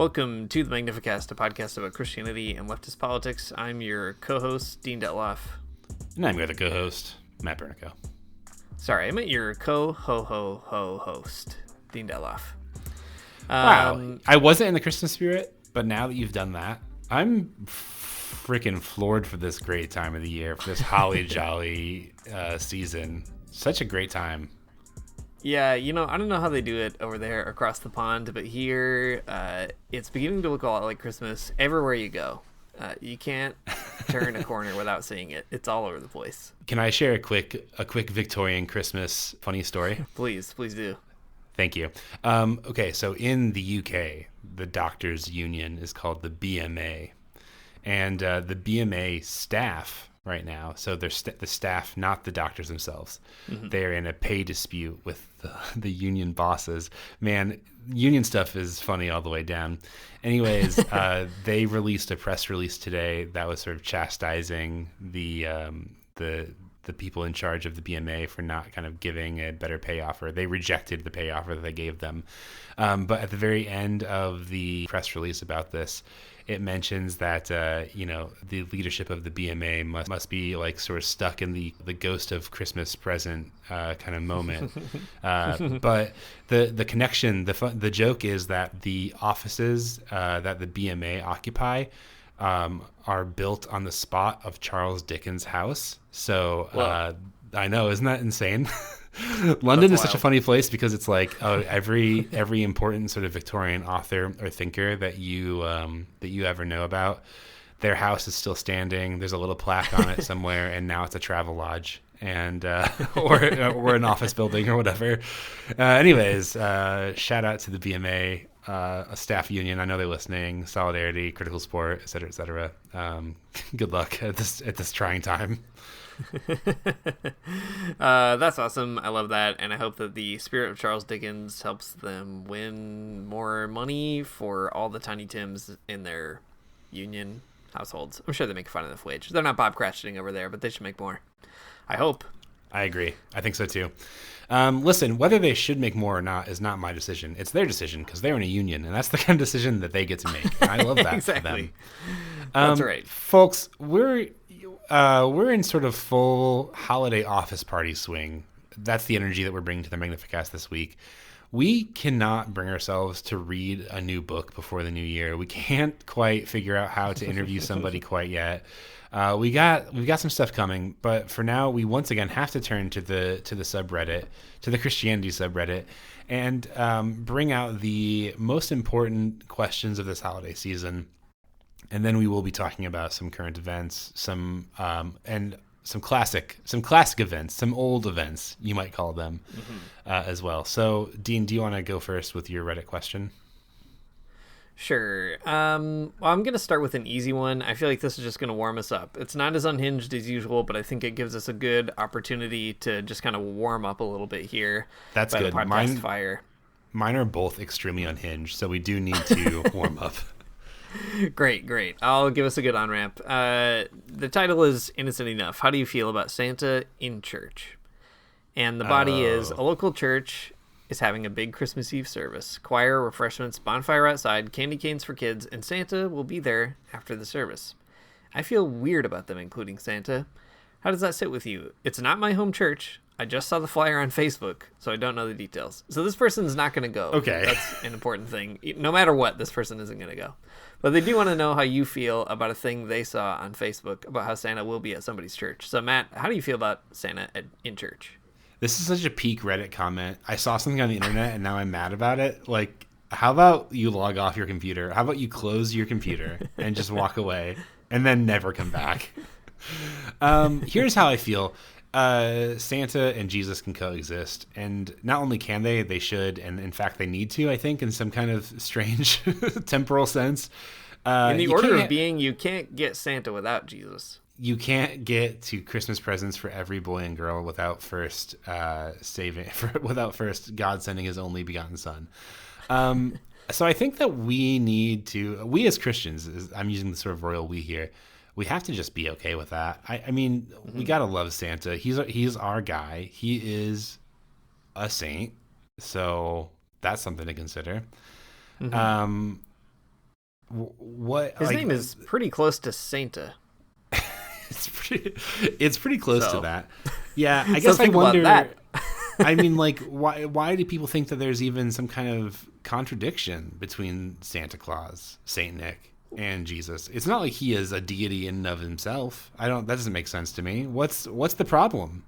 Welcome to the Magnificast, a podcast about Christianity and leftist politics. I'm your co-host, Dean Detloff. And I'm your other co-host, Matt Bernico. Sorry, I meant your co-ho-ho-ho-host, Dean Detloff. Wow, I wasn't in the Christmas spirit, but now that you've done that, I'm freaking floored for this great time of the year, for this holly jolly season. Such a great time. Yeah, I don't know how they do it over there across the pond, but here it's beginning to look a lot like Christmas everywhere you go. You can't turn a corner without seeing it. It's all over the place. Can I share a quick Victorian Christmas funny story? Please do. Thank you. Okay, so in the UK, the doctors' union is called the BMA, and the BMA staff right now, so they're the staff, not the doctors themselves. Mm-hmm. They're in a pay dispute with the union bosses. Man, union stuff is funny all the way down. Anyways, they released a press release today that was sort of chastising the people in charge of the BMA for not kind of giving a better pay offer. They rejected the pay offer that they gave them. But at the very end of the press release about this, it mentions that, the leadership of the BMA must be like sort of stuck in the ghost of Christmas present kind of moment. But the connection, the joke is that the offices that the BMA occupy are built on the spot of Charles Dickens' house. So I know, isn't that insane? London is such a funny place because it's like every important sort of Victorian author or thinker that you ever know about, their house is still standing. There's a little plaque on it somewhere, and now it's a travel lodge and or an office building or whatever. Anyways, shout out to the BMA, a staff union. I know they're listening. Solidarity, critical support, et cetera, et cetera. Good luck at this trying time. That's awesome. I love that, and I hope that the spirit of Charles Dickens helps them win more money for all the Tiny Tims in their union households. I'm sure they make a fine enough wage. They're not Bob Cratchiting over there, but they should make more. I hope. I agree. I think so too. Listen, whether they should make more or not is not my decision. It's their decision because they're in a union, and that's the kind of decision that they get to make. And I love that exactly. for them. That's right, folks. We're in sort of full holiday office party swing. That's the energy that we're bringing to the Magnificast this week. We cannot bring ourselves to read a new book before the new year. We can't quite figure out how to interview somebody quite yet. We've got some stuff coming, but for now, we once again have to turn to the subreddit, to the Christianity subreddit, and bring out the most important questions of this holiday season. And then we will be talking about some current events, some classic events, some old events, you might call them, as well. So, Dean, do you want to go first with your Reddit question? Sure. Well, I'm going to start with an easy one. I feel like this is just going to warm us up. It's not as unhinged as usual, but I think it gives us a good opportunity to just kind of warm up a little bit here. That's good. Fire. Mine are both extremely unhinged, so we do need to warm up. Great. I'll give us a good on-ramp. The title is Innocent Enough. How do you feel about Santa in church? And the body is a local church is having a big Christmas Eve service. Choir, refreshments, bonfire outside, candy canes for kids, and Santa will be there after the service. I feel weird about them including Santa. How does that sit with you? It's not my home church. I just saw the flyer on Facebook, so I don't know the details. So this person's not going to go. Okay. That's an important thing. No matter what, this person isn't going to go. But they do want to know how you feel about a thing they saw on Facebook about how Santa will be at somebody's church. So, Matt, how do you feel about Santa in church? This is such a peak Reddit comment. I saw something on the internet, and now I'm mad about it. Like, how about you log off your computer? How about you close your computer and just walk away and then never come back? Here's how I feel. Santa and Jesus can coexist, and not only can they should, and in fact they need to, I think, in some kind of strange temporal sense. In the order of being, you can't get Santa without Jesus. You can't get to Christmas presents for every boy and girl without first without first God sending his only begotten son. So I think that we as Christians, I'm using the sort of royal we here, we have to just be okay with that. I mean, we gotta love Santa. He's our guy. He is a saint, so that's something to consider. what? His like, name is pretty close to Santa. It's pretty close to that. Yeah, I So guess I think about wonder. that. I mean, like, why do people think that there's even some kind of contradiction between Santa Claus, Saint Nick, and Jesus? It's not like he is a deity in and of himself. That doesn't make sense to me. What's the problem?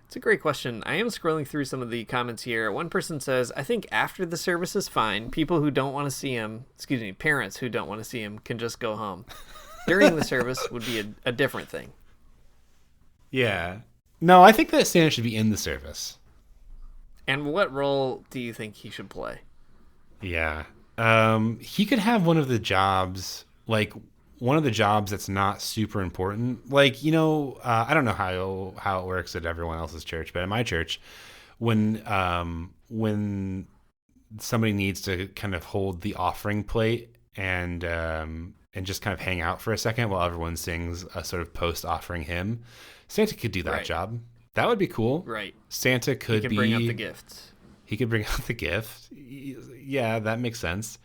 It's a great question. I am scrolling through some of the comments here. One person says, I think after the service is fine, people who don't want to see him, parents who don't want to see him can just go home. During the service would be a different thing. Yeah. No, I think that Santa should be in the service. And what role do you think he should play? Yeah. He could have one of the jobs that's not super important. Like, I don't know how it works at everyone else's church, but at my church, when somebody needs to kind of hold the offering plate and just kind of hang out for a second while everyone sings a sort of post-offering hymn, Santa could do that job. That would be cool. Right. Santa could bring up the gifts. He could bring out the gift. Yeah, that makes sense.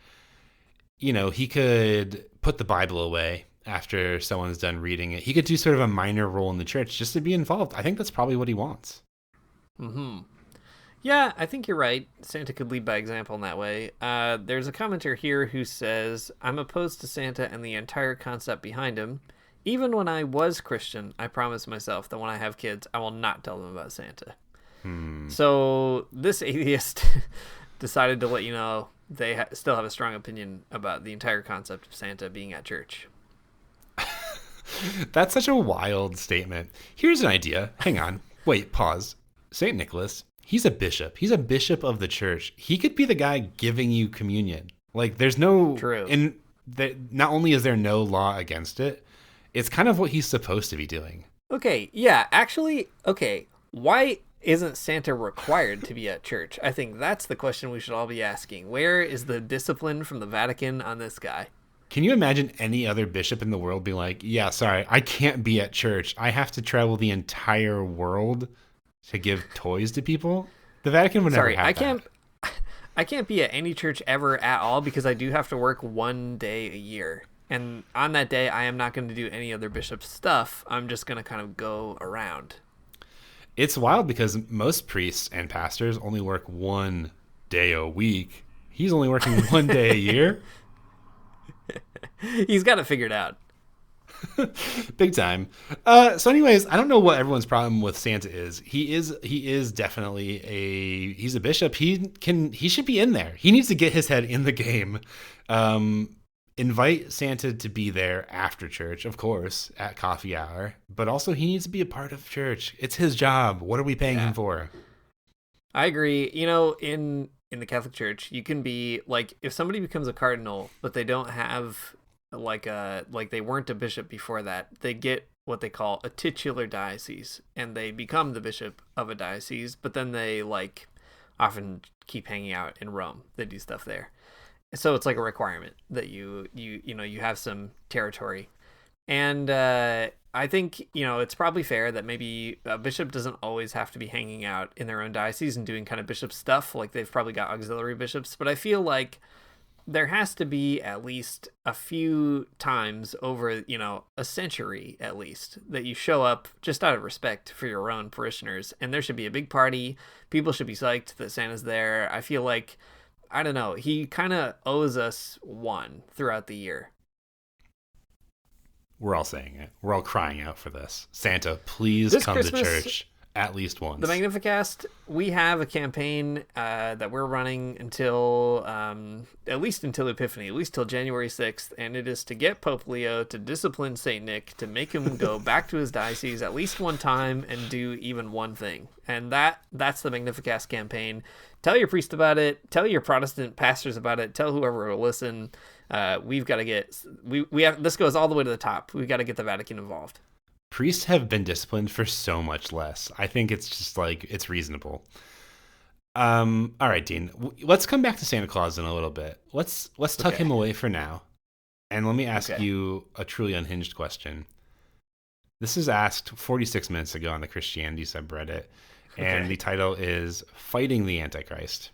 He could put the Bible away after someone's done reading it. He could do sort of a minor role in the church just to be involved. I think that's probably what he wants. Mm-hmm. Yeah, I think you're right. Santa could lead by example in that way. There's a commenter here who says, I'm opposed to Santa and the entire concept behind him. Even when I was Christian, I promised myself that when I have kids, I will not tell them about Santa. So this atheist decided to let you know they still have a strong opinion about the entire concept of Santa being at church. That's such a wild statement. Here's an idea. Hang on. Wait, pause. St. Nicholas, he's a bishop. He's a bishop of the church. He could be the guy giving you communion. Like, there's no... True. And not only is there no law against it, it's kind of what he's supposed to be doing. Okay, yeah, actually, why isn't Santa required to be at church? I think that's the question we should all be asking. Where is the discipline from the Vatican on this guy? Can you imagine any other bishop in the world be like, yeah, sorry, I can't be at church. I have to travel the entire world to give toys to people? The Vatican would never have that. I can't be at any church ever at all because I do have to work one day a year. And on that day, I am not going to do any other bishop's stuff. I'm just going to kind of go around. It's wild because most priests and pastors only work one day a week. He's only working one day a year. He's got it figured out. Big time. So anyways, I don't know what everyone's problem with Santa is. He is definitely he's a bishop. He should be in there. He needs to get his head in the game. Invite Santa to be there after church, of course, at coffee hour, but also he needs to be a part of church. It's his job. What are we paying him for? I agree. In the Catholic Church, you can be like, if somebody becomes a cardinal, but they don't have like they weren't a bishop before that, they get what they call a titular diocese, and they become the bishop of a diocese, but then they often keep hanging out in Rome. They do stuff there. So it's like a requirement that you have some territory. And I think, it's probably fair that maybe a bishop doesn't always have to be hanging out in their own diocese and doing kind of bishop stuff. Like, they've probably got auxiliary bishops. But I feel like there has to be at least a few times over, a century at least, that you show up just out of respect for your own parishioners. And there should be a big party. People should be psyched that Santa's there. I feel like, I don't know, he kind of owes us one throughout the year. We're all saying it. We're all crying out for this. Santa, please This come Christmas, to church at least once. The Magnificast, we have a campaign that we're running until, at least until Epiphany, at least till January 6th, and it is to get Pope Leo to discipline St. Nick, to make him go back to his diocese at least one time and do even one thing. And that's the Magnificast campaign. Tell your priest about it. Tell your Protestant pastors about it. Tell whoever will listen. We've got to get... We have, this goes all the way to the top. We've got to get the Vatican involved. Priests have been disciplined for so much less. I think it's just it's reasonable. All right, Dean. Let's come back to Santa Claus in a little bit. Let's tuck him away for now. And let me ask you a truly unhinged question. This is asked 46 minutes ago on the Christianity subreddit. And the title is Fighting the Antichrist.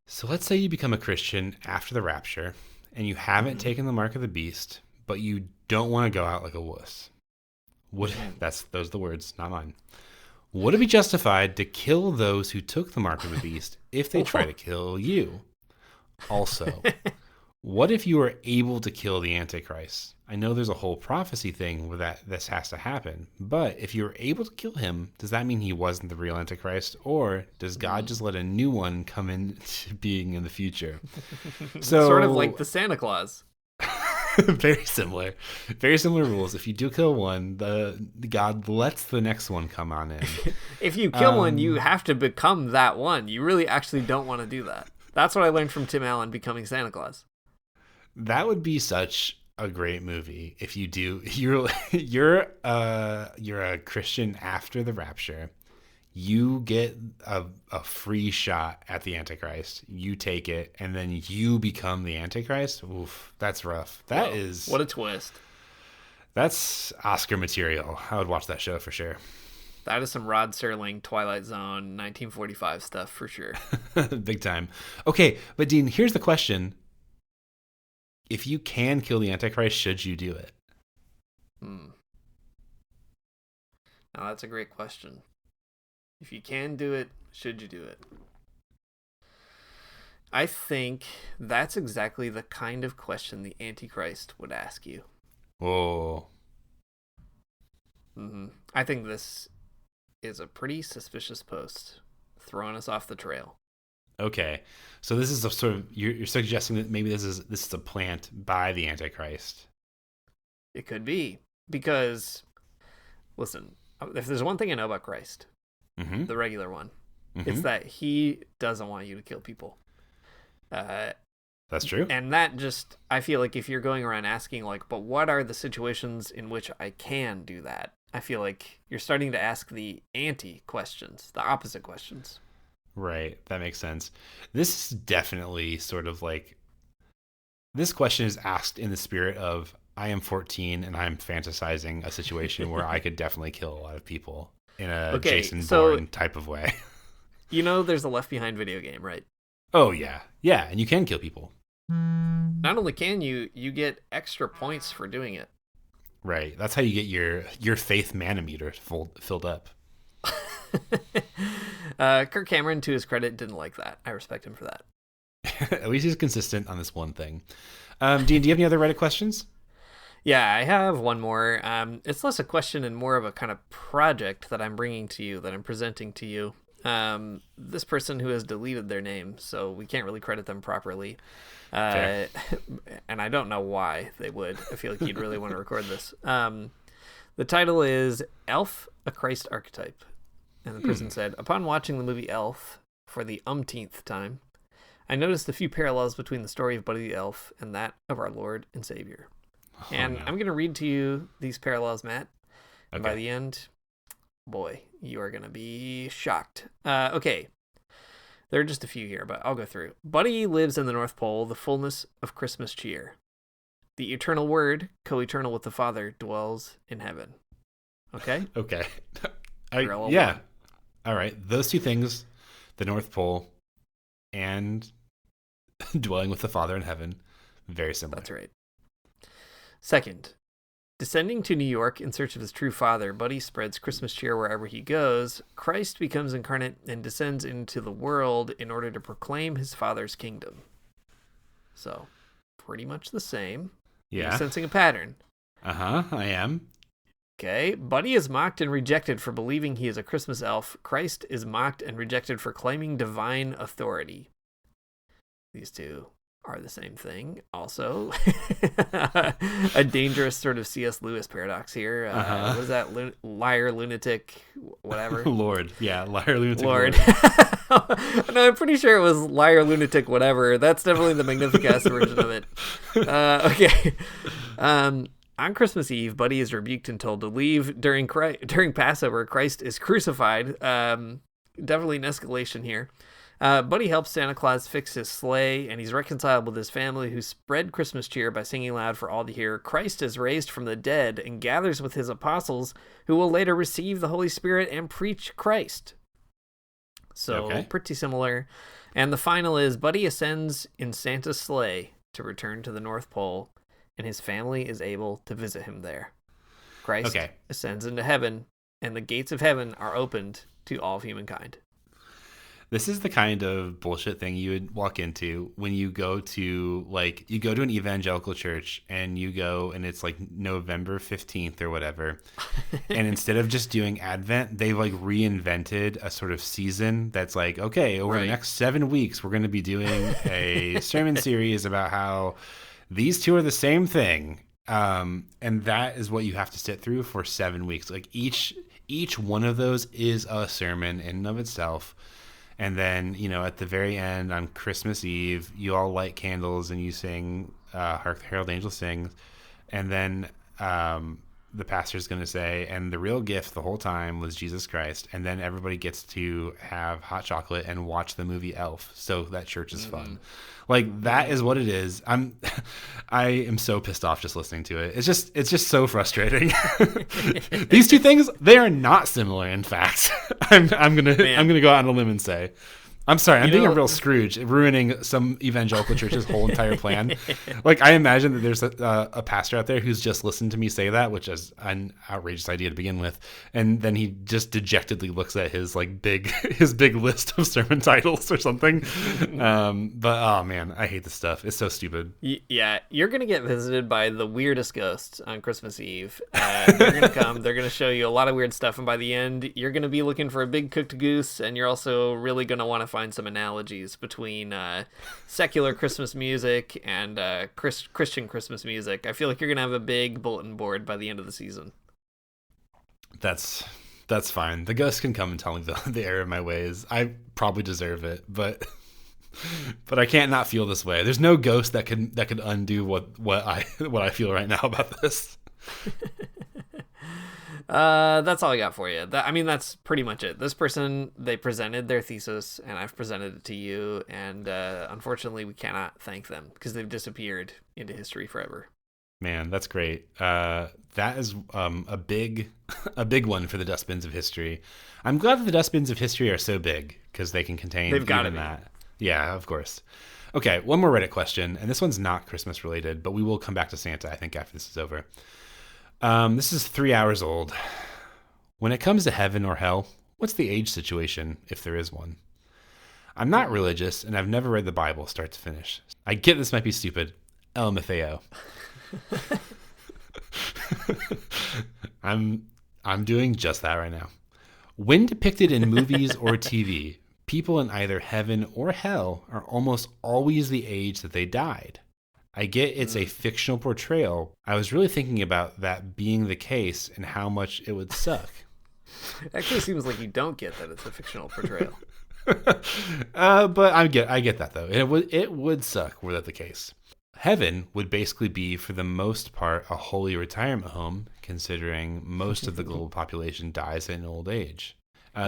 So let's say you become a Christian after the rapture and you haven't taken the mark of the beast, but you don't want to go out like a wuss. Those are the words, not mine. Would it be justified to kill those who took the mark of the beast if they try to kill you? Also, what if you were able to kill the Antichrist? I know there's a whole prophecy thing where that this has to happen, but if you were able to kill him, does that mean he wasn't the real Antichrist, or does God just let a new one come into being in the future? So sort of like the Santa Claus. Very similar rules. If you do kill one, the God lets the next one come on in. If you kill one, you have to become that one. You really actually don't want to do that. That's what I learned from Tim Allen becoming Santa Claus. That would be such a great movie if you do. You're a Christian after the rapture. You get a free shot at the Antichrist. You take it, and then you become the Antichrist. Oof, that's rough. That is what a twist. That's Oscar material. I would watch that show for sure. That is some Rod Serling, Twilight Zone, 1945 stuff for sure. Big time. Okay, but Dean, here's the question. If you can kill the Antichrist, should you do it? Now, that's a great question. If you can do it, should you do it? I think that's exactly the kind of question the Antichrist would ask you. Whoa. I think this is a pretty suspicious post, throwing us off the trail. Okay, so this is a sort of you're suggesting that maybe this is a plant by the Antichrist. It could be, because listen, if there's one thing I know about Christ, the regular one, it's that he doesn't want you to kill people. That's true. And that just, I feel like if you're going around asking like, but what are the situations in which I can do that? I feel like you're starting to ask the anti-questions, the opposite questions. Right, that makes sense. This is definitely sort of like, this question is asked in the spirit of, I am 14 and I'm fantasizing a situation where I could definitely kill a lot of people in a Jason Bourne type of way. You know, there's a Left Behind video game, right? Oh, yeah. Yeah, and you can kill people. Not only can you get extra points for doing it. Right, that's how you get your faith manometer filled up. Kirk Cameron, to his credit, didn't like that. I respect him for that. At least he's consistent on this one thing. Dean, do you have any other Reddit questions? Yeah, I have one more. It's less a question and more of a kind of project that I'm bringing to you, that I'm presenting to you. This person who has deleted their name, so we can't really credit them properly. And I don't know why they would. I feel like you'd really want to record this. The title is Elf, a Christ Archetype. And the person said, upon watching the movie Elf for the umpteenth time, I noticed a few parallels between the story of Buddy the Elf and that of our Lord and Savior. I'm going to read to you these parallels, Matt. And by the end, boy, you are going to be shocked. Okay. There are just a few here, but I'll go through. Buddy lives in the North Pole, the fullness of Christmas cheer. The eternal word, co-eternal with the Father, dwells in heaven. Okay? Okay. Yeah. One. All right. Those two things, the North Pole and dwelling with the Father in heaven, very similar. That's right. Second, descending to New York in search of his true father, Buddy spreads Christmas cheer wherever he goes. Christ becomes incarnate and descends into the world in order to proclaim his father's kingdom. So, pretty much the same. Yeah. You're sensing a pattern. I am. Okay. Buddy is mocked and rejected for believing he is a Christmas elf. Christ is mocked and rejected for claiming divine authority. These two are the same thing. Also, a dangerous sort of C.S. Lewis paradox here. What is that? Liar, lunatic, whatever. Lord. Yeah, liar, lunatic, Lord. No, I'm pretty sure it was liar, lunatic, whatever. That's definitely the Magnificast version of it. Okay. On Christmas Eve, Buddy is rebuked and told to leave. During Passover, Christ is crucified. Definitely an escalation here. Buddy helps Santa Claus fix his sleigh, and he's reconciled with his family, who spread Christmas cheer by singing loud for all to hear. Christ is raised from the dead and gathers with his apostles, who will later receive the Holy Spirit and preach Christ. So pretty similar. And the final is Buddy ascends in Santa's sleigh to return to the North Pole, and his family is able to visit him there. Christ ascends into heaven, and the gates of heaven are opened to all of humankind. This is the kind of bullshit thing you would walk into when you go to an evangelical church and you go and it's like November 15th or whatever. And instead of just doing Advent, they've like reinvented a sort of season that's like, okay, over the next 7 weeks, we're going to be doing a sermon series about how these two are the same thing. And that is what you have to sit through for 7 weeks. Like each one of those is a sermon in and of itself. And then, at the very end on Christmas Eve, you all light candles and you sing Hark the Herald Angels Sing. And then the pastor's going to say, and the real gift the whole time was Jesus Christ. And then everybody gets to have hot chocolate and watch the movie Elf. So that church is fun. Like, that is what it is. I am so pissed off just listening to it. It's just so frustrating. These two things, they are not similar. In fact, I'm gonna go out on a limb and say, I'm sorry, I'm being a real Scrooge, ruining some evangelical church's whole entire plan. Like, I imagine that there's a pastor out there who's just listened to me say that, which is an outrageous idea to begin with, and then he just dejectedly looks at his big list of sermon titles or something. But oh man, I hate this stuff. It's so stupid. Yeah, you're gonna get visited by the weirdest ghosts on Christmas Eve. They're gonna come. They're gonna show you a lot of weird stuff, and by the end, you're gonna be looking for a big cooked goose, and you're also really gonna want to find some analogies between secular Christmas music and Christian Christmas music. I feel like you're gonna have a big bulletin board by the end of the season. That's fine. The ghosts can come and tell me the error of my ways. I probably deserve it, but I can't not feel this way. There's no ghost that could undo what I feel right now about this. That's all I got for you. That's pretty much it. This person, they presented their thesis, and I've presented it to you, and unfortunately, we cannot thank them because they've disappeared into history forever. Man, that's great. That is a big one for the dustbins of history. I'm glad that the dustbins of history are so big because they can contain They've got even that. Yeah, of course. Okay, one more Reddit question, and this one's not Christmas related, but we will come back to Santa, I think, after this is over. This is 3 hours old. When it comes to heaven or hell, what's the age situation, if there is one? I'm not religious, and I've never read the Bible start to finish. I get this might be stupid. LMFAO. I'm doing just that right now. When depicted in movies or TV, people in either heaven or hell are almost always the age that they died. I get it's a fictional portrayal. I was really thinking about that being the case and how much it would suck. It actually seems like you don't get that it's a fictional portrayal. But I get that though. It would suck were that the case. Heaven would basically be, for the most part, a holy retirement home, considering most of the global population dies in old age.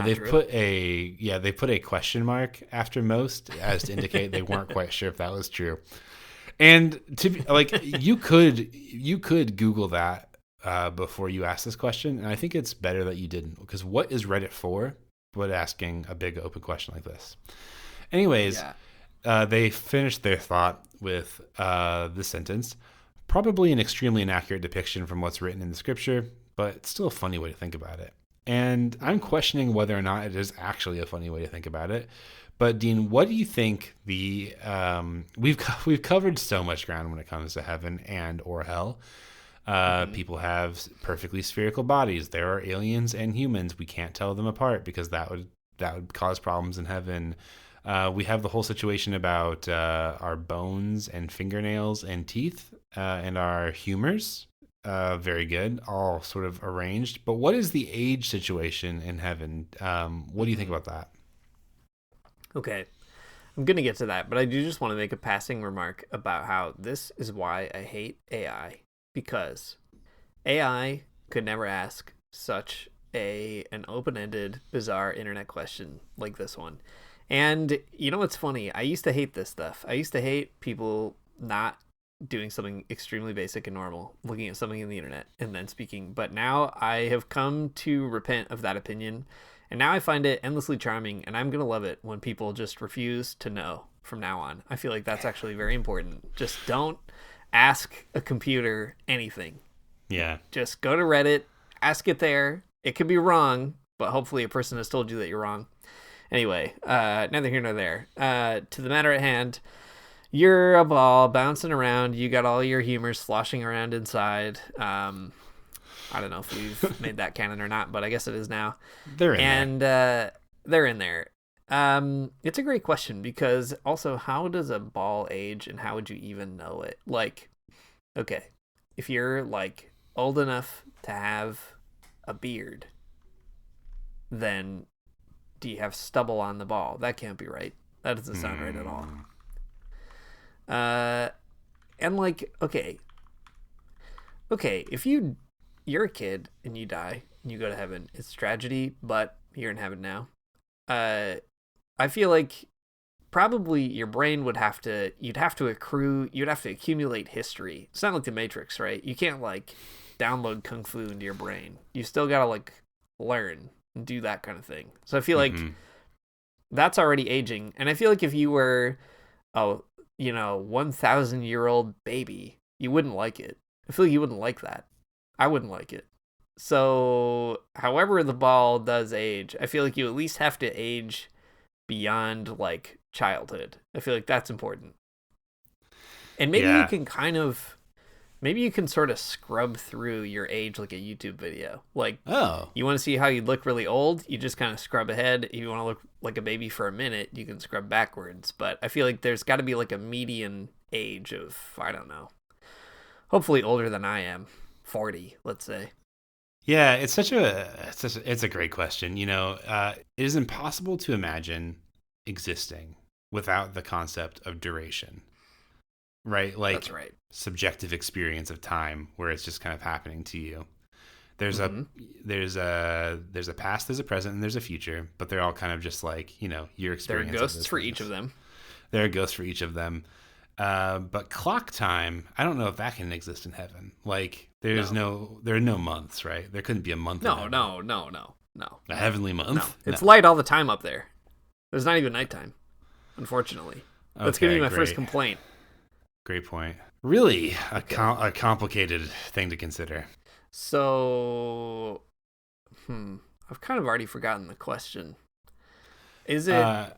They've put a question mark after most, as to indicate they weren't quite sure if that was true. And to be, you could Google that before you ask this question, and I think it's better that you didn't, because what is Reddit for but asking a big open question like this? Anyways, they finished their thought with this sentence: probably an extremely inaccurate depiction from what's written in the scripture, but it's still a funny way to think about it. And I'm questioning whether or not it is actually a funny way to think about it. But Dean, what do you think we've covered so much ground when it comes to heaven and or hell. People have perfectly spherical bodies. There are aliens and humans. We can't tell them apart because that would cause problems in heaven. We have the whole situation about our bones and fingernails and teeth and our humors. Very good, all sort of arranged. But what is the age situation in heaven? What do you think about that? Okay, I'm going to get to that, but I do just want to make a passing remark about how this is why I hate AI, because AI could never ask such an open-ended, bizarre internet question like this one. And you know what's funny? I used to hate this stuff. I used to hate people not doing something extremely basic and normal, looking at something in the internet and then speaking. But now I have come to repent of that opinion. And now I find it endlessly charming, and I'm going to love it when people just refuse to know from now on. I feel like that's actually very important. Just don't ask a computer anything. Yeah. Just go to Reddit, ask it there. It could be wrong, but hopefully a person has told you that you're wrong. Anyway, neither here nor there. To the matter at hand, you're a ball bouncing around. You got all your humor sloshing around inside. I don't know if we've made that canon or not, but I guess it is now. They're in there. They're in there. It's a great question because also, how does a ball age and how would you even know it? Like, okay, if you're like old enough to have a beard, then do you have stubble on the ball? That can't be right. That doesn't sound right at all. And like, okay, if you're a kid and you die and you go to heaven, it's tragedy, but you're in heaven now. I feel like probably your brain you'd have to accumulate history. It's not like the Matrix, right? You can't like download Kung Fu into your brain. You still gotta like learn and do that kind of thing. So I feel like that's already aging. And I feel like if you were 1,000-year-old baby, you wouldn't like it. I feel like you wouldn't like that. I wouldn't like it. So however the ball does age, I feel like you at least have to age beyond like childhood. I feel like that's important. And maybe you can sort of scrub through your age like a YouTube video. Like, you want to see how you look really old, you just kind of scrub ahead. If you want to look like a baby for a minute, you can scrub backwards. But I feel like there's got to be like a median age of, I don't know, hopefully older than I am, 40, let's say. Yeah, it's a great question. It is impossible to imagine existing without the concept of duration, right? Like, that's right. Subjective experience of time where it's just kind of happening to you. There's a past, there's a present, and there's a future, but they're all kind of just like, your experience. There are ghosts for each of them. There are ghosts for each of them. But clock time, I don't know if that can exist in heaven. Like, there are no months, right? There couldn't be a month. No. A heavenly month? No. It's light all the time up there. There's not even nighttime, unfortunately. That's going to be my first complaint. Great point. Really a complicated thing to consider. So, I've kind of already forgotten the question. Is it... Are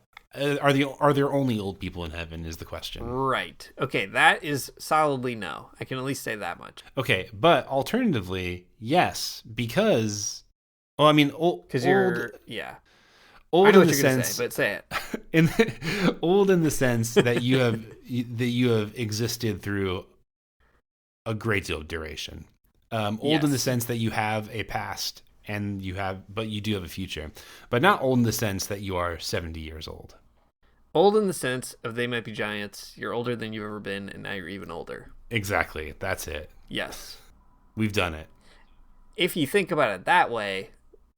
there only old people in heaven is the question. Right. Okay, that is solidly no. I can at least say that much. Okay, but alternatively, yes, because... Well, I mean... Because you're... Yeah. Old I know in what the you're going to sense... say, but say it. Old in the sense that you have existed through a great deal of duration. Old in the sense that you have a past... but you do have a future, but not old in the sense that you are 70 years old. Old in the sense of they might be giants. You're older than you've ever been, and now you're even older. Exactly. That's it. Yes. We've done it. If you think about it that way,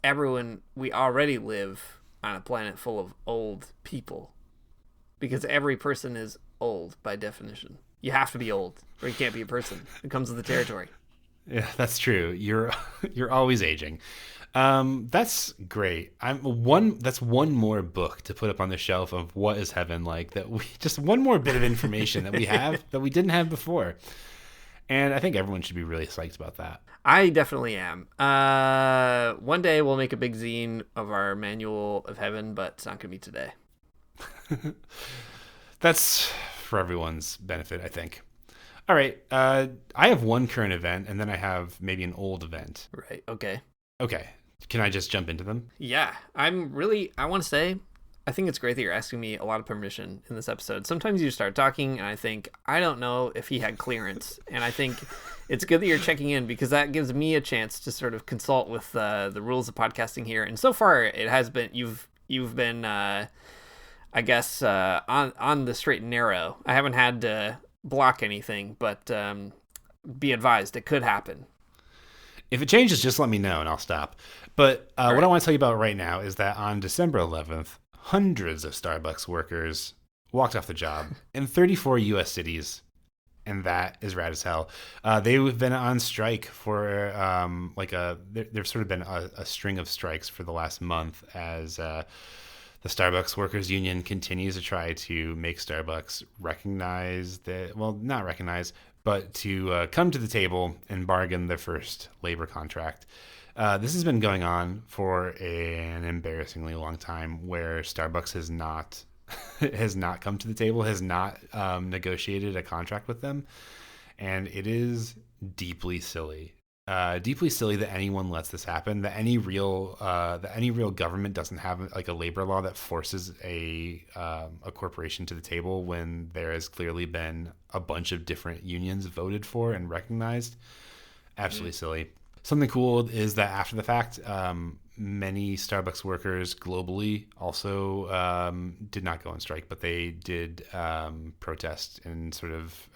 we already live on a planet full of old people. Because every person is old by definition. You have to be old, or you can't be a person. It comes with the territory. Yeah, that's true. You're always aging. That's great. That's one more book to put up on the shelf of what is heaven like. Just one more bit of information that we have that we didn't have before. And I think everyone should be really psyched about that. I definitely am. One day we'll make a big zine of our manual of heaven, but it's not going to be today. That's for everyone's benefit, I think. All right. I have one current event, and then I have maybe an old event. Right. Okay. Can I just jump into them? Yeah. I want to say, I think it's great that you're asking me a lot of permission in this episode. Sometimes you start talking, and I think, I don't know if he had clearance. And I think it's good that you're checking in, because that gives me a chance to sort of consult with the rules of podcasting here. And so far, it has been, you've been, I guess, on the straight and narrow. I haven't had to block anything, but be advised, it could happen. If it changes, just let me know and I'll stop. But what I want to tell you about right now is that on December 11th, hundreds of Starbucks workers walked off the job in 34 U.S. cities and that is rad as hell. They've been on strike for there's sort of been a string of strikes for the last month as the Starbucks Workers Union continues to try to make Starbucks recognize that, well, not recognize, but to come to the table and bargain their first labor contract. This has been going on for an embarrassingly long time, where Starbucks has not come to the table, has not negotiated a contract with them, and it is deeply silly. Deeply silly that anyone lets this happen. That any real government doesn't have like a labor law that forces a corporation to the table when there has clearly been a bunch of different unions voted for and recognized. Absolutely silly. Something cool is that after the fact, many Starbucks workers globally also did not go on strike, but they did protest and sort of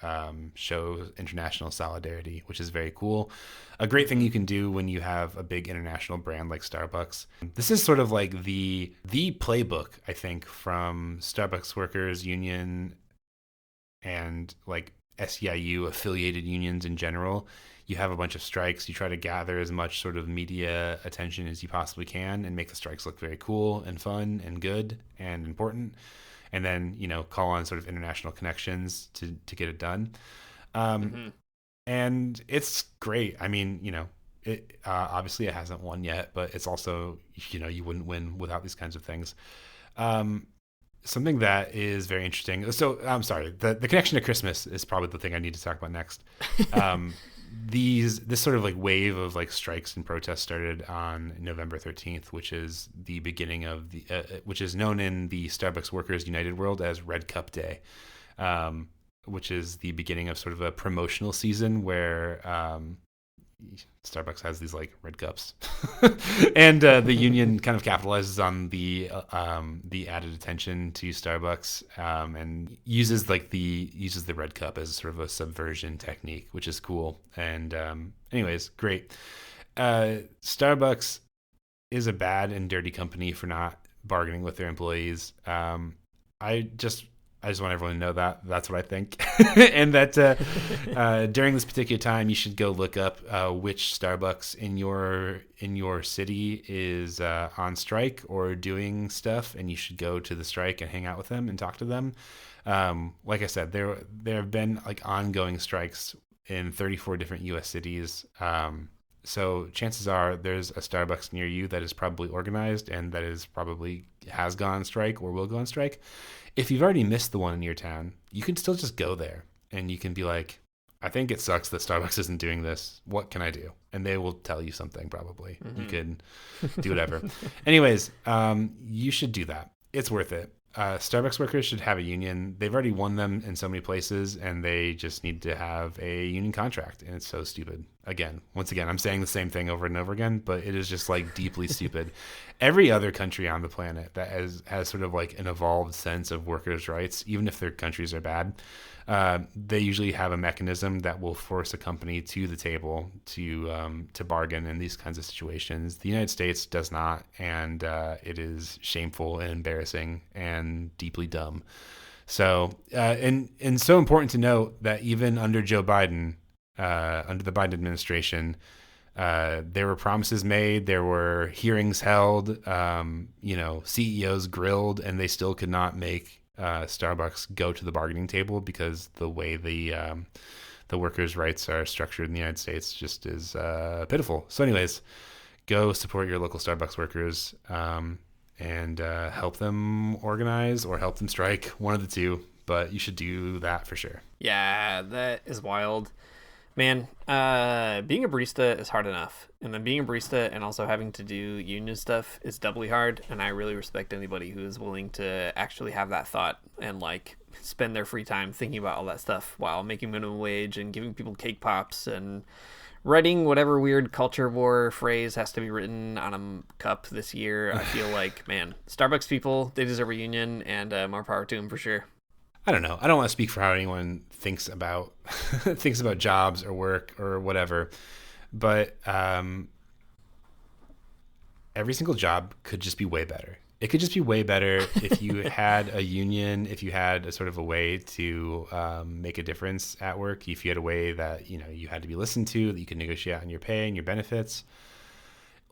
show international solidarity, which is very cool. A great thing you can do when you have a big international brand like Starbucks. This is sort of like the playbook, I think, from Starbucks Workers Union and like SEIU affiliated unions in general. You have a bunch of strikes. You try to gather as much sort of media attention as you possibly can and make the strikes look very cool and fun and good and important. And then, call on sort of international connections to get it done. And it's great. I mean, it obviously it hasn't won yet, but it's also, you wouldn't win without these kinds of things. Something that is very interesting. So I'm sorry, the connection to Christmas is probably the thing I need to talk about next. This sort of like wave of like strikes and protests started on November 13th, which is the beginning of which is known in the Starbucks Workers United world as Red Cup Day, which is the beginning of sort of a promotional season where Starbucks has these like red cups, and the union kind of capitalizes on the added attention to Starbucks, and uses the red cup as sort of a subversion technique, which is cool. And anyways, great. Starbucks is a bad and dirty company for not bargaining with their employees. I just want everyone to know that that's what I think, and that during this particular time, you should go look up which Starbucks in your city is on strike or doing stuff, and you should go to the strike and hang out with them and talk to them. Like I said, there have been like ongoing strikes in 34 different U.S. cities. So chances are there's a Starbucks near you that is probably organized and that is probably has gone on strike or will go on strike. If you've already missed the one in your town, you can still just go there and you can be like, I think it sucks that Starbucks isn't doing this. What can I do? And they will tell you something probably. Mm-hmm. You can do whatever. Anyways, you should do that. It's worth it. Starbucks workers should have a union. They've already won them in so many places, and they just need to have a union contract. And it's so stupid. Once again, I'm saying the same thing over and over again, but it is just like deeply stupid. Every other country on the planet that has sort of like an evolved sense of workers' rights, even if their countries are bad, they usually have a mechanism that will force a company to the table to bargain in these kinds of situations. The United States does not, and it is shameful and embarrassing and deeply dumb. So, and so important to note that even under Joe Biden, under the Biden administration, there were promises made, there were hearings held, CEOs grilled, and they still could not make Starbucks go to the bargaining table because the way the workers' rights are structured in the United States just is pitiful. So anyways, go support your local Starbucks workers and help them organize or help them strike, one of the two, but you should do that for sure. Yeah, that is wild. Man, being a barista is hard enough. And then being a barista and also having to do union stuff is doubly hard. And I really respect anybody who is willing to actually have that thought and like spend their free time thinking about all that stuff while making minimum wage and giving people cake pops and writing whatever weird culture war phrase has to be written on a cup this year. I feel like, man, Starbucks people, they deserve a union, and more power to them for sure. I don't know. I don't want to speak for how anyone thinks about jobs or work or whatever, but every single job could just be way better. It could just be way better if you had a union, if you had a sort of a way to make a difference at work, if you had a way that, you had to be listened to, that you could negotiate on your pay and your benefits.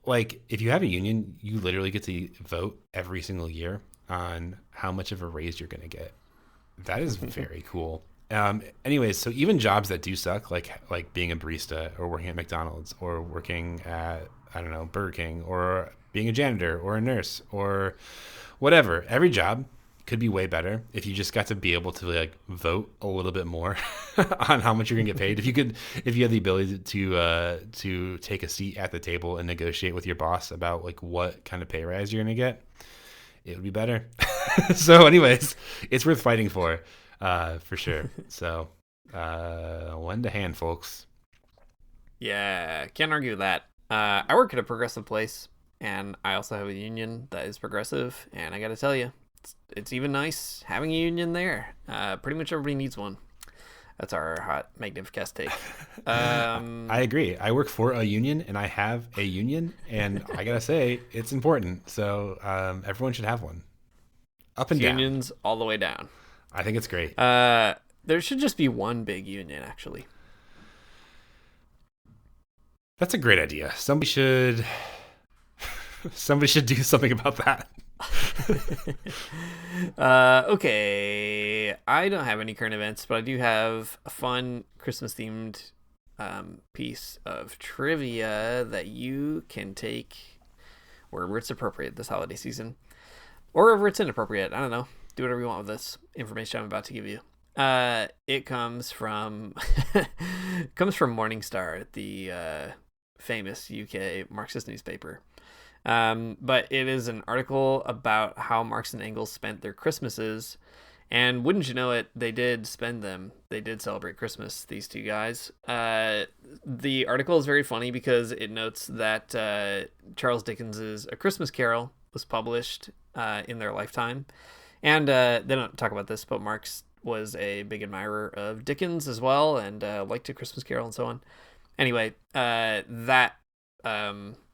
Like, if you have a union, you literally get to vote every single year on how much of a raise you're going to get. That is very cool. Anyways, so even jobs that do suck, like being a barista or working at McDonald's or working at, I don't know, Burger King, or being a janitor or a nurse or whatever, every job could be way better if you just got to be able to like vote a little bit more on how much you're gonna get paid. If you had the ability to take a seat at the table and negotiate with your boss about like what kind of pay rise you're gonna get, it would be better. So anyways, it's worth fighting for sure. So lend a hand, folks. Yeah, can't argue with that. I work at a progressive place, and I also have a union that is progressive, and I gotta tell you, it's even nice having a union there. Pretty much everybody needs one. That's our hot Magnificast take. I agree. I work for a union, and I have a union, and I gotta say, it's important. So everyone should have one. Up and down. Unions all the way down. I think it's great. There should just be one big union, actually. That's a great idea. Somebody should do something about that. Okay. I don't have any current events, but I do have a fun Christmas-themed piece of trivia that you can take wherever it's appropriate this holiday season. Or wherever it's inappropriate. I don't know. Do whatever you want with this information I'm about to give you. It comes from Morningstar, the famous UK Marxist newspaper. But it is an article about how Marx and Engels spent their Christmases. And wouldn't you know it, they did spend them. They did celebrate Christmas, these two guys. The article is very funny because it notes that Charles Dickens's A Christmas Carol was published in their lifetime. And they don't talk about this, but Marx was a big admirer of Dickens as well, and liked A Christmas Carol and so on. Anyway, that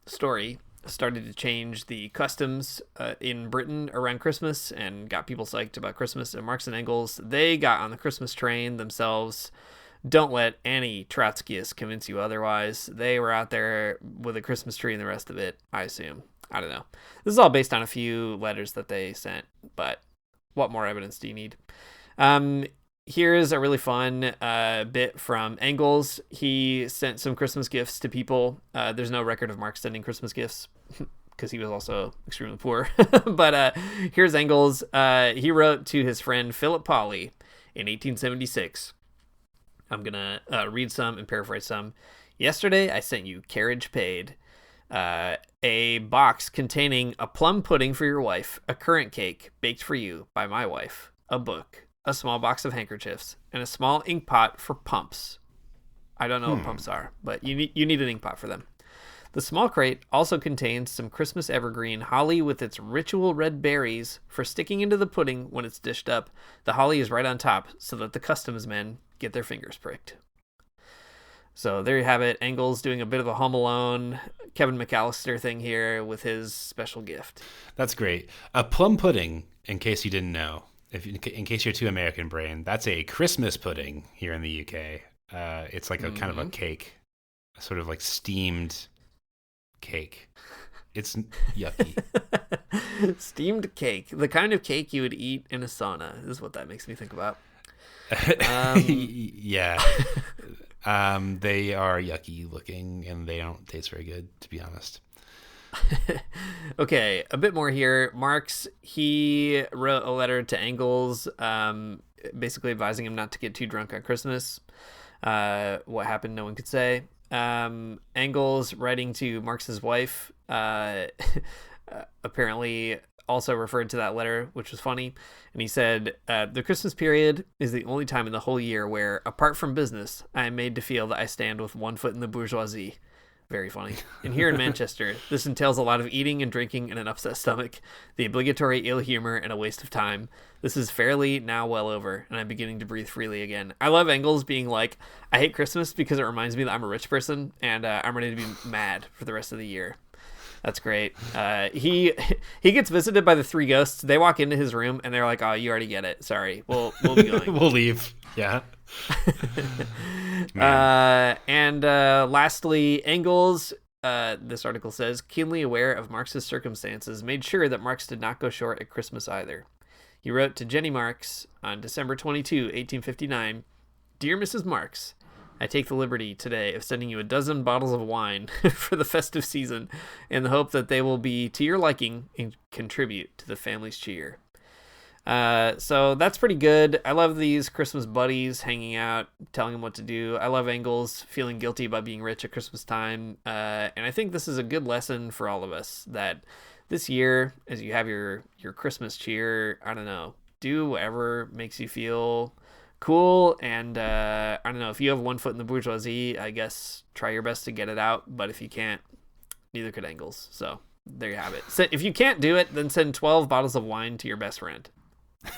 story started to change the customs in Britain around Christmas and got people psyched about Christmas. And Marx and Engels, they got on the Christmas train themselves. Don't let any Trotskyists convince you otherwise. They were out there with a Christmas tree and the rest of it, I assume. I don't know. This is all based on a few letters that they sent, but what more evidence do you need? Here's a really fun bit from Engels. He sent some Christmas gifts to people. There's no record of Marx sending Christmas gifts because he was also extremely poor. But here's Engels. He wrote to his friend Philip Pauley in 1876. I'm going to read some and paraphrase some. Yesterday, I sent you carriage paid. A box containing a plum pudding for your wife, a currant cake baked for you by my wife, a book, a small box of handkerchiefs, and a small ink pot for pumps. I don't know what pumps are, but you need an ink pot for them. The small crate also contains some Christmas evergreen holly with its ritual red berries for sticking into the pudding when it's dished up. The holly is right on top so that the customs men get their fingers pricked. So there you have it. Engels doing a bit of a Home Alone, Kevin McAllister thing here with his special gift. That's great. A plum pudding, in case you didn't know, in case you're too American brain, that's a Christmas pudding here in the UK. It's like a kind of a cake, a sort of like steamed cake. It's yucky. Steamed cake. The kind of cake you would eat in a sauna is what that makes me think about. Yeah. They are yucky looking and they don't taste very good, to be honest. Okay, a bit more here. Marx, he wrote a letter to Engels, basically advising him not to get too drunk on Christmas. What happened, no one could say. Engels, writing to Marx's wife, apparently also referred to that letter, which was funny. And he said, the Christmas period is the only time in the whole year where, apart from business, I am made to feel that I stand with one foot in the bourgeoisie. Very funny. And here in Manchester, this entails a lot of eating and drinking and an upset stomach, the obligatory ill humor, and a waste of time. This is fairly now well over, and I'm beginning to breathe freely again. I love Engels being like, I hate Christmas because it reminds me that I'm a rich person, and I'm ready to be mad for the rest of the year. That's great. He gets visited by the three ghosts. They walk into his room and they're like, "Oh, you already get it. Sorry, we'll be going. We'll leave." Yeah. Lastly, Engels. This article says, keenly aware of Marx's circumstances, made sure that Marx did not go short at Christmas either. He wrote to Jenny Marx on December 22, 1859, "Dear Mrs. Marx, I take the liberty today of sending you a dozen bottles of wine for the festive season in the hope that they will be to your liking and contribute to the family's cheer." So that's pretty good. I love these Christmas buddies hanging out, telling them what to do. I love Engels feeling guilty about being rich at Christmas time. And I think this is a good lesson for all of us that this year, as you have your Christmas cheer, I don't know, do whatever makes you feel cool. And I don't know, if you have one foot in the bourgeoisie, I guess try your best to get it out. But if you can't, neither could Engels. So there you have it. So if you can't do it, then send 12 bottles of wine to your best friend.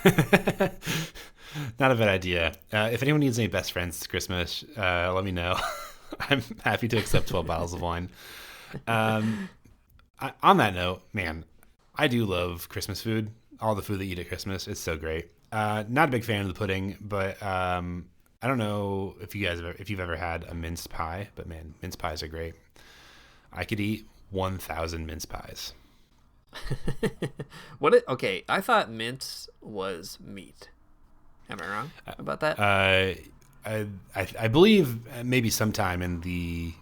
Not a bad idea. If anyone needs any best friends this Christmas, let me know. I'm happy to accept 12 bottles of wine. On that note, man, I do love Christmas food. All the food that you eat at Christmas, it's so great. Not a big fan of the pudding, but I don't know if you've ever had a mince pie, but man, mince pies are great. I could eat 1,000 mince pies. Okay, I thought mince was meat. Am I wrong about that? I believe maybe sometime in the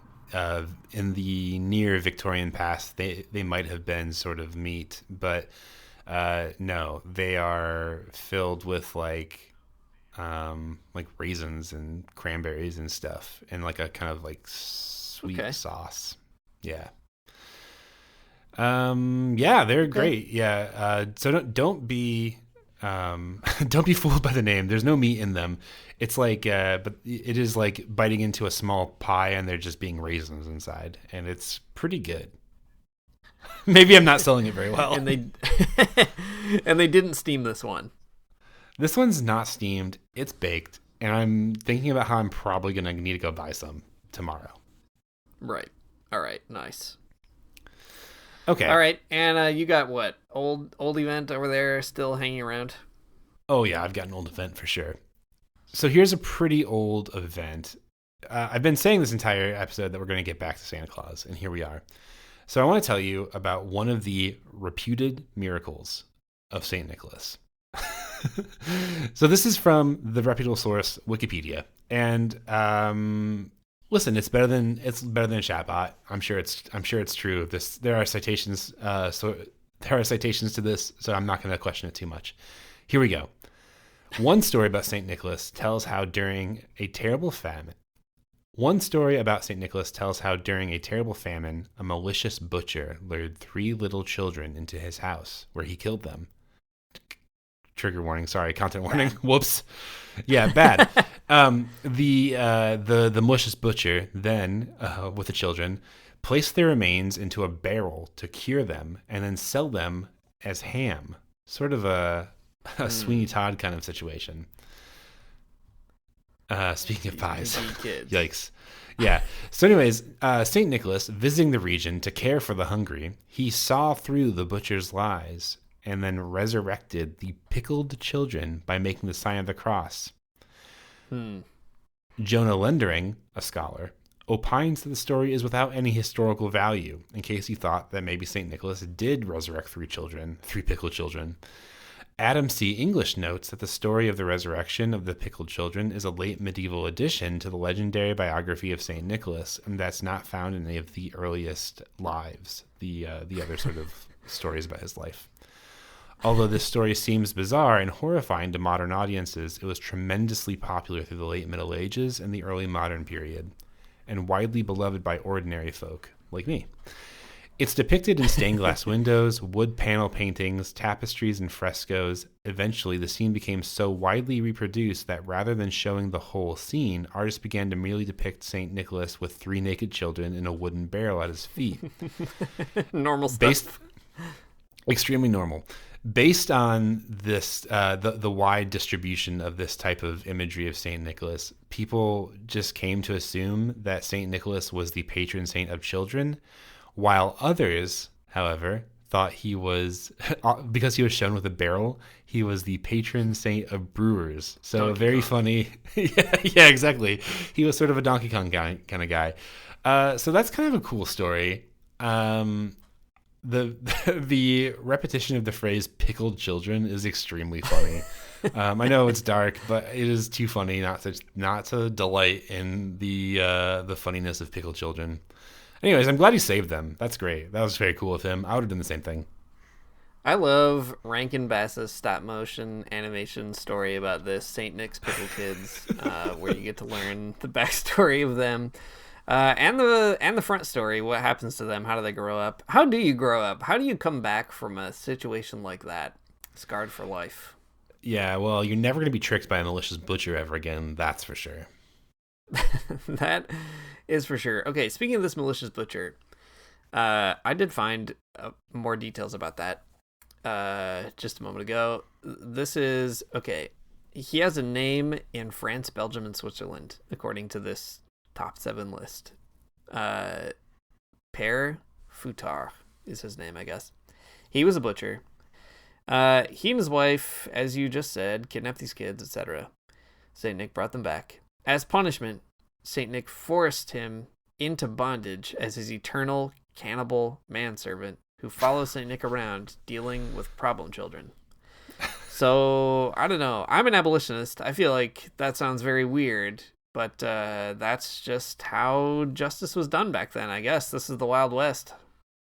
near Victorian past they might have been sort of meat, but no, they are filled with like raisins and cranberries and stuff, and like a kind of like sweet sauce. Yeah. Yeah, they're great. Yeah. So don't be don't be fooled by the name. There's no meat in them. It's like, but it is like biting into a small pie and they're just being raisins inside, and it's pretty good. Maybe I'm not selling it very well. And they didn't steam this one. This one's not steamed. It's baked, and I'm thinking about how I'm probably gonna need to go buy some tomorrow. Right. All right. Nice. Okay. All right, and you got what? Old event over there still hanging around? Oh yeah, I've got an old event for sure. So here's a pretty old event. I've been saying this entire episode that we're going to get back to Santa Claus, and here we are. So I want to tell you about one of the reputed miracles of St. Nicholas. So this is from the reputable source Wikipedia, and listen, it's better than a chatbot. I'm sure it's true. There are citations. There are citations to this, so I'm not going to question it too much. Here we go. One story about St. Nicholas tells how during a terrible famine, a malicious butcher lured 3 little children into his house, where he killed them. Trigger warning. Sorry, content warning. Whoops. Yeah, bad. The malicious butcher then, with the children, placed their remains into a barrel to cure them and then sell them as ham. Sort of a Sweeney Todd kind of situation. Speaking of pies. Yikes. Yeah. So anyways, St. Nicholas, visiting the region to care for the hungry, he saw through the butcher's lies and then resurrected the pickled children by making the sign of the cross. Jonah Lendering, a scholar, opines that the story is without any historical value, in case he thought that maybe St. Nicholas did resurrect 3 pickled children. Adam C. English notes that the story of the resurrection of the pickled children is a late medieval addition to the legendary biography of St. Nicholas, and that's not found in any of the earliest lives, the other sort of stories about his life. Although this story seems bizarre and horrifying to modern audiences, it was tremendously popular through the late Middle Ages and the early modern period, and widely beloved by ordinary folk, like me. It's depicted in stained glass windows, wood panel paintings, tapestries, and frescoes. Eventually, the scene became so widely reproduced that rather than showing the whole scene, artists began to merely depict St. Nicholas with 3 naked children in a wooden barrel at his feet. Normal stuff. Extremely normal. Based on this, the wide distribution of this type of imagery of St. Nicholas, people just came to assume that St. Nicholas was the patron saint of children, while others however, thought he was, because he was shown with a barrel, he was the patron saint of brewers. So Donkey very Kong. funny. Yeah, exactly. He was sort of a Donkey Kong kind of guy. So that's kind of a cool story. The the repetition of the phrase "pickled children" is extremely funny. I know it's dark, but it is too funny not to delight in the funniness of pickled children. Anyways, I'm glad he saved them. That's great. That was very cool of him. I would have done the same thing. I love Rankin Bass's stop motion animation story about this Saint Nick's Pickle Kids, where you get to learn the backstory of them, and the front story. What happens to them? How do they grow up? How do you grow up? How do you come back from a situation like that, scarred for life? Yeah, well, you're never going to be tricked by a malicious butcher ever again. That's for sure. That is for sure. Okay, speaking of this malicious butcher, I did find more details about that just a moment ago. This is okay. He has a name in France, Belgium, and Switzerland, according to this top 7 list. Père Foutard is his name, I guess. He was a butcher. He and his wife, as you just said, kidnapped these kids, etc. Saint Nick brought them back. As punishment, Saint Nick forced him into bondage as his eternal cannibal manservant who follows Saint Nick around dealing with problem children. So, I don't know. I'm an abolitionist. I feel like that sounds very weird, but that's just how justice was done back then, I guess. This is the Wild West.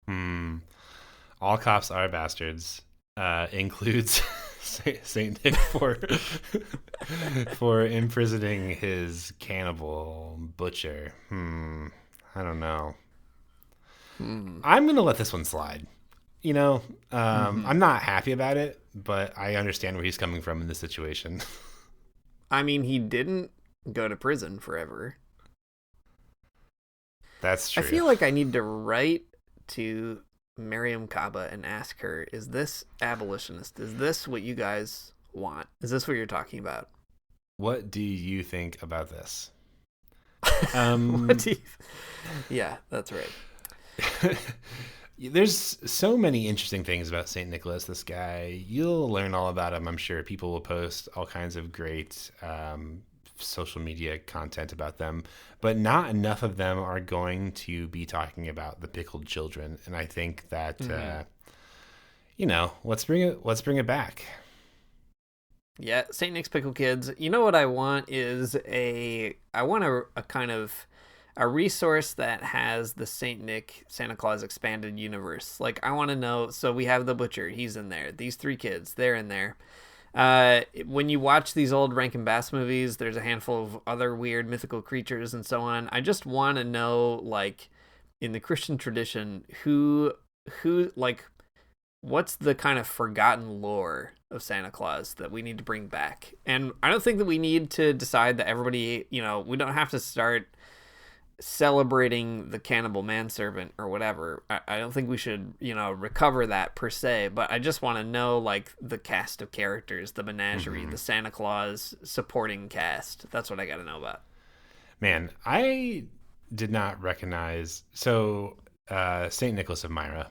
All cops are bastards. Includes Saint Nick for imprisoning his cannibal butcher. I don't know. I'm gonna let this one slide. You know, I'm not happy about it, but I understand where he's coming from in this situation. I mean, he didn't go to prison forever. That's true. I feel like I need to write to Miriam Kaba and ask her, is this abolitionist? Is this what you guys want? Is this what you're talking about? What do you think about this? Yeah, that's right. There's so many interesting things about St. Nicholas, this guy. You'll learn all about him, I'm sure. People will post all kinds of great social media content about them, but not enough of them are going to be talking about the pickled children. And I think that let's bring it back. Yeah, St. Nick's Pickle Kids. You know what I want is a kind of a resource that has the St. Nick Santa Claus expanded universe. Like, I want to know, so we have the butcher, he's in there. These 3 kids, they're in there. When you watch these old Rankin Bass movies, there's a handful of other weird mythical creatures and so on. I just want to know, like, in the Christian tradition, who like, what's the kind of forgotten lore of Santa Claus that we need to bring back? And I don't think that we need to decide that everybody, we don't have to start celebrating the cannibal manservant or whatever. I don't think we should, recover that per se, but I just want to know, like, the cast of characters, the menagerie, the Santa Claus supporting cast. That's what I got to know about. Man, I did not recognize. So, St. Nicholas of Myra,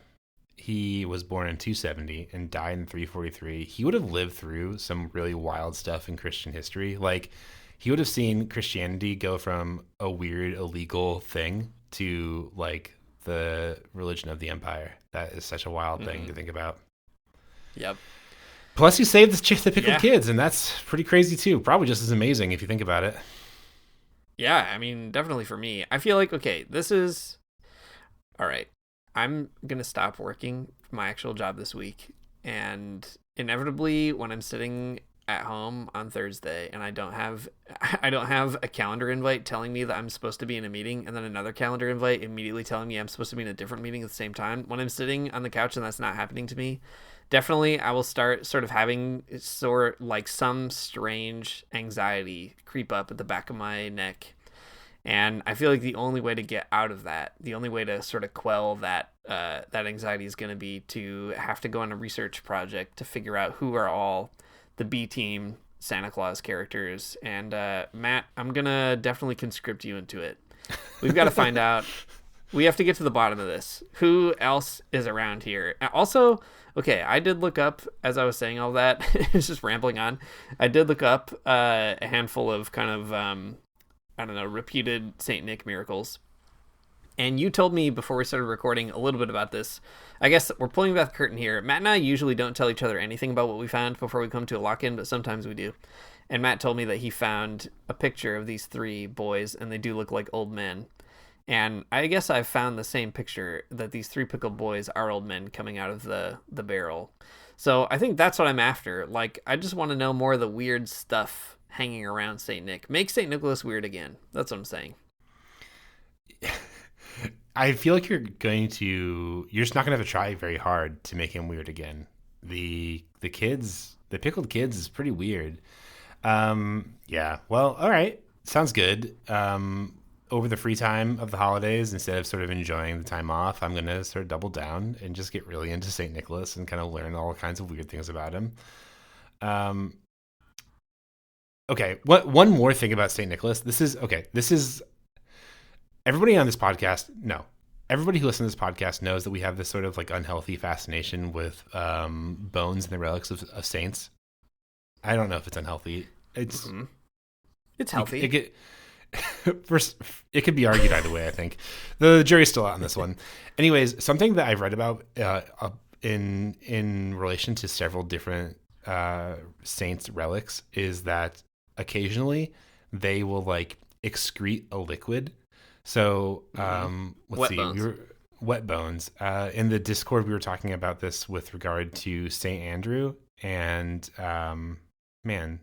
he was born in 270 and died in 343. He would have lived through some really wild stuff in Christian history. Like, he would have seen Christianity go from a weird, illegal thing to, like, the religion of the empire. That is such a wild thing to think about. Yep. Plus, he saved the pickled kids, and that's pretty crazy, too. Probably just as amazing if you think about it. Yeah, I mean, definitely for me. I feel like, okay, this is... All right. I'm going to stop working my actual job this week. And inevitably, when I'm sitting at home on Thursday and I don't have a calendar invite telling me that I'm supposed to be in a meeting, and then another calendar invite immediately telling me I'm supposed to be in a different meeting at the same time, when I'm sitting on the couch and that's not happening to me, definitely I will start sort of having some strange anxiety creep up at the back of my neck. And I feel like the only way to get out of that, the only way to sort of quell that anxiety is going to be to have to go on a research project to figure out who are all the B-team Santa Claus characters. And Matt, I'm going to definitely conscript you into it. We've got to find out We have to get to the bottom of this. Who else is around here? Also, okay, I did look up, as I was saying all that, it's just rambling on. I did look up a handful of kind of, I don't know, reputed St. Nick miracles. And you told me before we started recording a little bit about this. I guess we're pulling back the curtain here. Matt and I usually don't tell each other anything about what we found before we come to a lock-in, but sometimes we do. And Matt told me that he found a picture of these three boys, and they do look like old men. And I guess I've found the same picture, that these three pickled boys are old men coming out of the barrel. So I think that's what I'm after. Like, I just want to know more of the weird stuff hanging around St. Nick. Make St. Nicholas weird again. That's what I'm saying. I feel like you're just not going to have to try very hard to make him weird again. The pickled kids is pretty weird. Yeah. Well, all right. Sounds good. Over the free time of the holidays, instead of sort of enjoying the time off, I'm going to sort of double down and just get really into St. Nicholas and kind of learn all kinds of weird things about him. Okay. One more thing about St. Nicholas. This is everybody on this podcast. No, everybody who listens to this podcast knows that we have this sort of like unhealthy fascination with bones and the relics of saints. I don't know if it's unhealthy. It's healthy. First, it could be argued either way. I think the jury's still out on this one. Anyways, something that I've read about in relation to several different saints' relics is that occasionally they will like excrete a liquid. So let's see, wet bones. In the Discord, we were talking about this with regard to Saint Andrew and and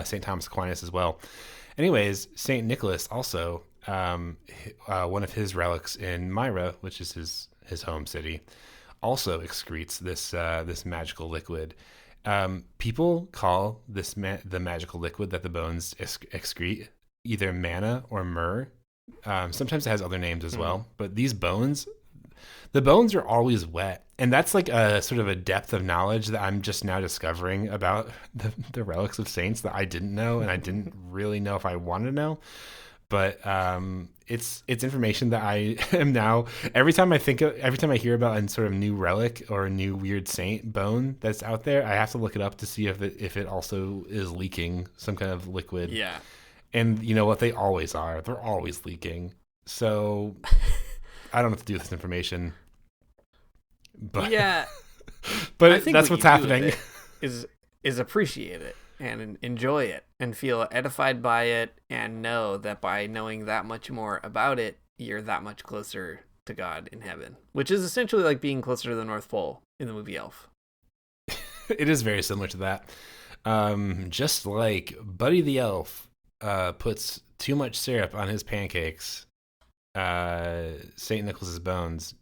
Saint Thomas Aquinas as well. Anyways, St. Nicholas also, one of his relics in Myra, which is his home city, also excretes this magical liquid. People call this the magical liquid that the bones excrete either manna or myrrh. Sometimes it has other names as well. But the bones are always wet. And that's like a sort of a depth of knowledge that I'm just now discovering about the relics of saints that I didn't know, and I didn't really know if I wanted to know. But it's information that I am now, every time I hear about a sort of new relic or a new weird saint bone that's out there, I have to look it up to see if it also is leaking some kind of liquid. Yeah. And you know what? They always are. They're always leaking. So I don't know what to do with this information. But yeah, but that's what's happening. Is appreciate it and enjoy it and feel edified by it and know that by knowing that much more about it, you're that much closer to God in heaven, which is essentially like being closer to the North Pole in the movie Elf. It is very similar to that. Just like Buddy the Elf puts too much syrup on his pancakes, St. Nicholas's bones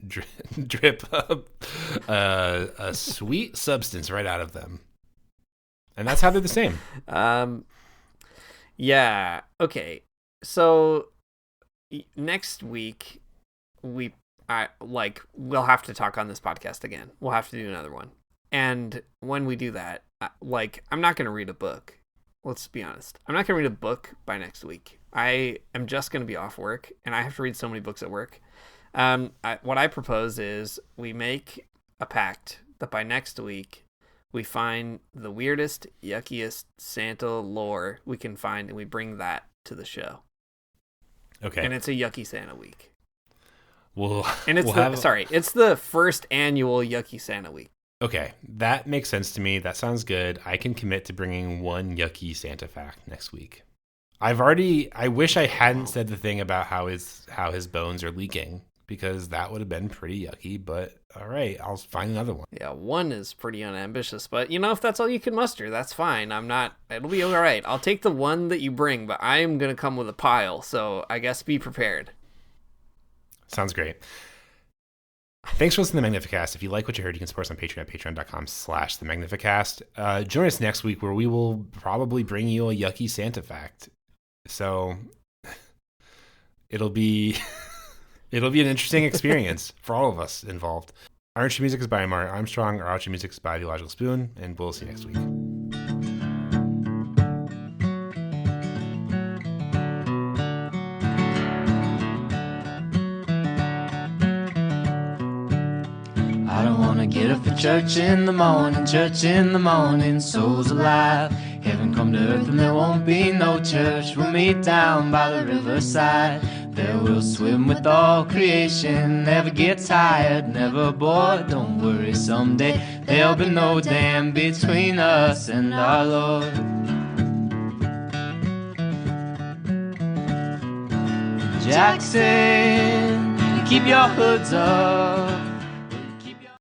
drip up a sweet substance right out of them. And that's how they're the same. Yeah. Okay. So next week we'll have to talk on this podcast again. We'll have to do another one. And when we do that, I'm not going to read a book. Let's be honest. I'm not going to read a book by next week. I am just going to be off work, and I have to read so many books at work. What I propose is we make a pact that by next week we find the weirdest, yuckiest Santa lore we can find, and we bring that to the show. Okay. And it's a Yucky Santa week. It's it's the first annual Yucky Santa week. Okay, that makes sense to me. That sounds good. I can commit to bringing one yucky Santa fact next week. I wish I hadn't said the thing about how his bones are leaking, because that would have been pretty yucky, but all right, I'll find another one. Yeah, one is pretty unambitious, but if that's all you can muster, that's fine. It'll be all right. I'll take the one that you bring, but I'm going to come with a pile, so I guess be prepared. Sounds great. Thanks for listening to the Magnificast. If you like what you heard, you can support us on Patreon at patreon.com/the Magnificast. Join us next week where we will probably bring you a yucky Santa fact. So it'll be an interesting experience for all of us involved. Our intro music is by Mario Armstrong. Our outro music is by The Logical Spoon, and we'll see you next week. Get up for church in the morning, souls alive. Heaven come to earth and there won't be no church. We'll meet down by the riverside. There we'll swim with all creation. Never get tired, never bored. Don't worry, someday there'll be no dam between us and our Lord. Jackson, keep your hoods up.